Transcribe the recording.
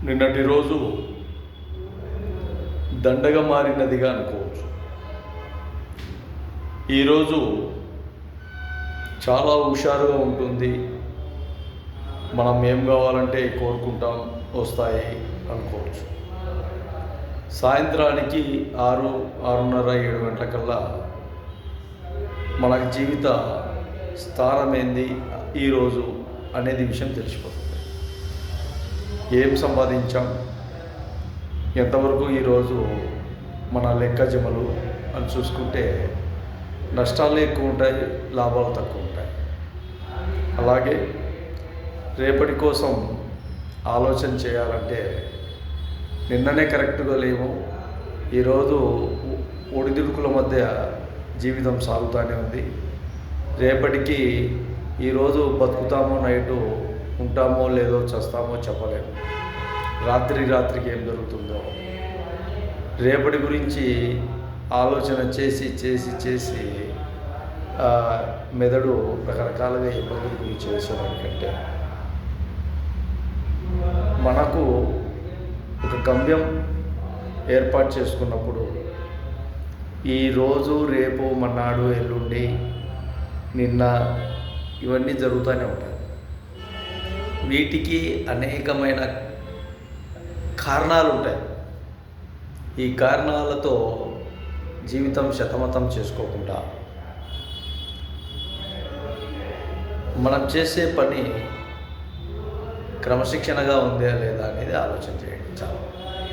నిన్నటి రోజు దండగా మారినదిగా అనుకోవచ్చు. ఈరోజు చాలా హుషారుగా ఉంటుంది. మనం ఏం కావాలంటే కోరుకుంటాం, వస్తాయి అనుకోవచ్చు. సాయంత్రానికి 6, 6:30, 7 గంటలకల్లా మన జీవిత స్థానం ఏంది ఈరోజు అనేది విషయం తెలిసిపోతుంది. ఏం సంపాదించాం, ఎంతవరకు ఈరోజు మన లెక్కజమలు అని చూసుకుంటే నష్టాలు ఎక్కువ ఉంటాయి, లాభాలు తక్కువ ఉంటాయి. అలాగే రేపటి కోసం ఆలోచన చేయాలంటే నిన్ననే కరెక్ట్గా లేవు. ఈరోజు ఒడిదుడుకుల మధ్య జీవితం సాగుతూనే ఉంది. రేపటికి ఈరోజు బతుకుతామో, నైటు ఉంటామో లేదో, చేస్తామో చెప్పలేము. రాత్రికి ఏం జరుగుతుందో, రేపటి గురించి ఆలోచన చేసి మెదడు రకరకాలుగా ఇబ్బందులు గురి చేసేదానికంటే మనకు ఒక గమ్యం ఏర్పాటు చేసుకున్నప్పుడు ఈరోజు, రేపు, మన్నాడు, ఎల్లుండి, నిన్న ఇవన్నీ జరుగుతూనే ఉంటాయి. వీటికి అనేకమైన కారణాలు ఉంటాయి. ఈ కారణాలతో జీవితం శతమతం చేసుకోకుండా మనం చేసే పని క్రమశిక్షణగా ఉందా లేదా అనేది ఆలోచన చేయండి చాలు.